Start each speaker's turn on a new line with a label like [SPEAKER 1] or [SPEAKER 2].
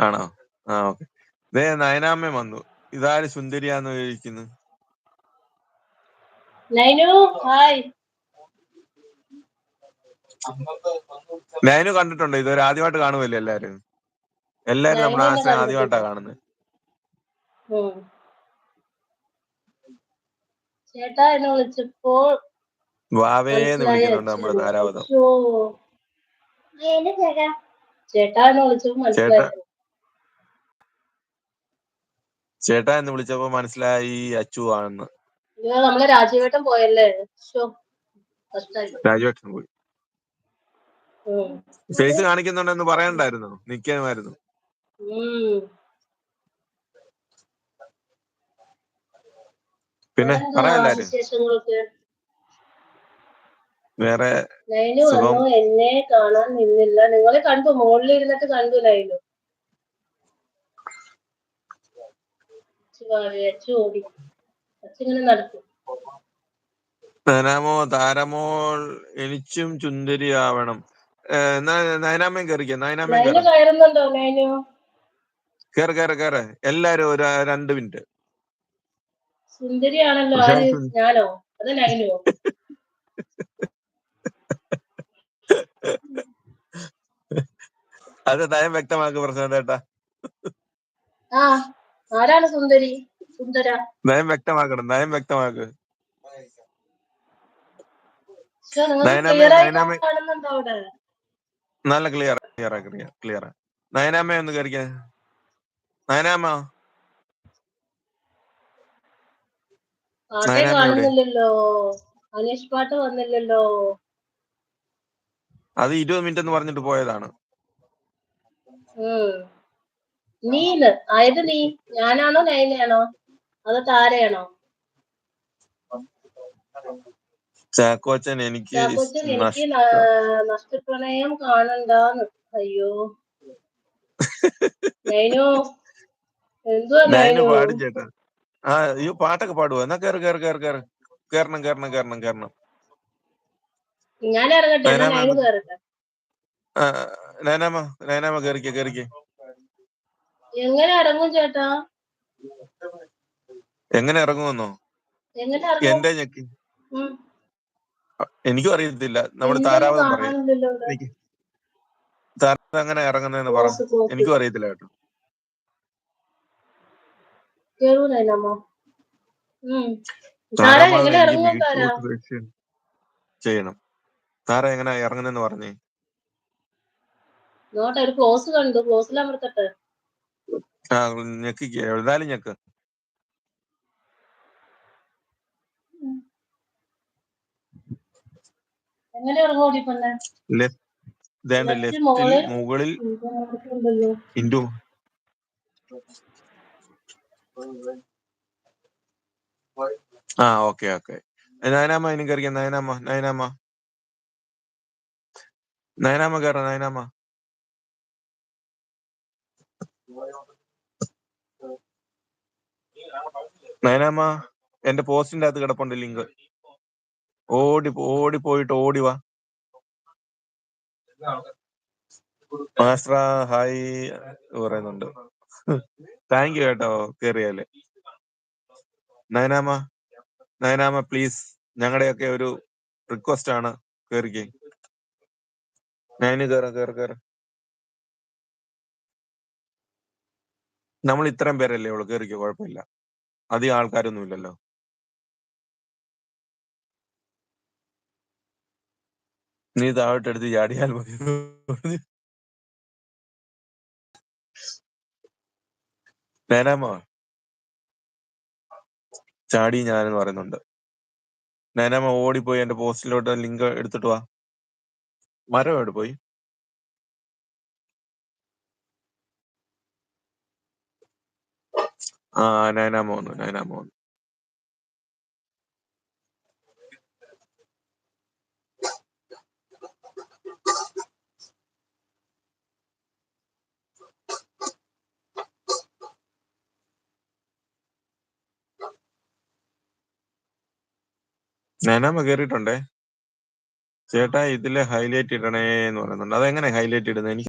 [SPEAKER 1] ആണോ? ആ ഓക്കെ. ദേ നയനാമ്മ വന്നു. ഇതാര് സുന്ദരിയാന്ന് ചോദിക്കുന്നു.
[SPEAKER 2] നൈനു ഹായ്.
[SPEAKER 1] നയനു കണ്ടിട്ടുണ്ടോ? ഇതൊരു ആദ്യമായിട്ട് കാണുമല്ലേ എല്ലാരും? എല്ലാരും നമ്മുടെ
[SPEAKER 2] നൈനുവിനെ
[SPEAKER 1] ആശനെ ആദ്യമായിട്ടാ
[SPEAKER 2] കണ്ടിട്ടില്ല.
[SPEAKER 1] കാണുന്നത്.
[SPEAKER 2] ചേട്ടാ എന്നെ വിളിച്ചപ്പോൾ
[SPEAKER 1] വാവേന്ന്
[SPEAKER 2] മനസ്സിലായി
[SPEAKER 1] വിളിക്കുന്നുണ്ട് നമ്മുടെ
[SPEAKER 2] അച്ഛൻ.
[SPEAKER 1] താരാവതം.
[SPEAKER 2] ചേട്ടാ എന്നെ വിളിച്ചപ്പോൾ മനസ്സിലായി.
[SPEAKER 1] ചേട്ടാ എന്ന് വിളിച്ചപ്പോ മനസ്സിലായി അച്ചു ആണെന്ന്.
[SPEAKER 2] നമ്മളെ രാജീവേട്ടൻ പോയല്ലേ?
[SPEAKER 1] രാജുവേട്ടൻ പോയി. ഫേസ് കാണിക്കുന്നുണ്ടെന്ന് പറയണ്ടായിരുന്നു, നിൽക്കാമായിരുന്നു. പിന്നെ പറയാല്ലാരും വേറെ
[SPEAKER 2] നൈനു
[SPEAKER 1] സുഖം.
[SPEAKER 2] വന്നു, എന്നെ കാണാൻ നിന്നില്ല. നിങ്ങളെ കണ്ടു, മുകളിൽ ഇരുന്നിട്ട് കണ്ടു നൈനു. ഓടി അച്ഛങ്ങനെ നടക്കും.
[SPEAKER 1] നയനാമോ താരമോൾ എനിച്ചും ചുന്ദരിയാവണം. നയനാമയും കയറിക്കോ. നയനാമയും
[SPEAKER 2] നൈനു കയറുന്നുണ്ടോ? നൈനു
[SPEAKER 1] കേറ്. എല്ലാരും ഒരു 2 മിനിറ്റ്.
[SPEAKER 2] സുന്ദരിയാണല്ലോ. ആര്? ഞാനോ അത് നൈനോ?
[SPEAKER 1] അത് നയം വ്യക്തമാക്ക് പ്രശ്നേട്ടാ.
[SPEAKER 2] ആരാണ് സുന്ദരി? സുന്ദര
[SPEAKER 1] നയം വ്യക്തമാക്കണം. നല്ല ക്ലിയർ. നയനാമ ഒന്ന് കയറിക്ക. നയനാമ
[SPEAKER 2] പാട്ടേ കാണുന്നില്ലല്ലോ. അനീഷ് പാട്ട് വന്നില്ലല്ലോ.
[SPEAKER 1] അത് 20 മിനിറ്റ് എന്ന് പറഞ്ഞിട്ട് പോയതാണ്.
[SPEAKER 2] നീന്ന് ആയത് നീ? ഞാനാണോ നൈനയാണോ അതോ താരയാണോ?
[SPEAKER 1] ചാക്കോച്ചൻ എനിക്ക്
[SPEAKER 2] നഷ്ടപ്രണയം കാണണ്ടാന്ന്. അയ്യോ നൈനു, എന്തുവാ
[SPEAKER 1] നൈനു
[SPEAKER 2] നൈനു?
[SPEAKER 1] പാടും ചേട്ടാ. അയ്യോ പാട്ടൊക്കെ പാടുവോ? എന്നാ കേറണം.
[SPEAKER 2] ഞാൻ ഇറങ്ങട്ടെ? നൈനു കേറട്ടെ?
[SPEAKER 1] നയനാമ കേറിക്കേ.
[SPEAKER 2] എങ്ങനെ ഇറങ്ങും ചേട്ടാ?
[SPEAKER 1] എങ്ങനെ ഇറങ്ങുമെന്നോ? എന്റെ ഞെക്കി. എനിക്കും അറിയത്തില്ല. നമ്മുടെ താരാവതം പറയും. താരം എങ്ങനെ ഇറങ്ങുന്നതെന്ന് പറ. എനിക്കും അറിയത്തില്ല കേട്ടോ. ചെയ്യണം. താര എങ്ങനെ ഇറങ്ങുന്നെന്ന് പറഞ്ഞേ.
[SPEAKER 2] ഒരു ക്ലോസ് കണ്ടു. ക്ലോസിൽ അമർത്തട്ടെ?
[SPEAKER 1] ഞെക്കിക്ക്. എഴുതാലും ഞെക്ക്.
[SPEAKER 2] എങ്ങനെ ഇറങ്ങോടി പെണ്ണെ?
[SPEAKER 1] ലെഫ്റ്റിൽ മുകളിൽ ഇൻഡു. ഓക്കെ. നയനാമ ഇനി കയറിക്കാം. നയനാമ കയറ. നയനാമ എന്റെ പോസ്റ്റിന്റെ അകത്ത് കിടപ്പുണ്ട് ലിങ്ക്. ഓടിപ്പോയിട്ട് ഓടിവാ. മാസ്റ്റർ ഹായ് പറയുന്നുണ്ട്. താങ്ക് യു കേട്ടോ കേറിയാല്. നയനാമ പ്ലീസ്, ഞങ്ങളുടെയൊക്കെ ഒരു റിക്വസ്റ്റ് ആണ്, കേറിക്കേ. നയന് കേറ്. നമ്മൾ ഇത്രയും പേരല്ലേ ഉള്ളു, കേറിക്കോ, കുഴപ്പമില്ല. അധികം ആൾക്കാരൊന്നും ഇല്ലല്ലോ. നീ താഴോട്ടെടുത്ത് ചാടിയാൽ മതി. നയനാമ ചാടി ഞാനെന്ന് പറയുന്നുണ്ട്. നയനാമ ഓടിപ്പോയി എന്റെ പോസ്റ്റിലോട്ട് ലിങ്ക് എടുത്തിട്ട് വാ. മരം എവിടെ പോയി? നയനാമ വന്നു. നയനാമ കേറിയിട്ടുണ്ടേ. ചേട്ടാ ഇതിലെ ഹൈലൈറ്റ് ഇടണേ എന്ന് പറയുന്നുണ്ട്. അതെങ്ങനെ ഹൈലൈറ്റ് ഇടുന്നത്? എനിക്ക്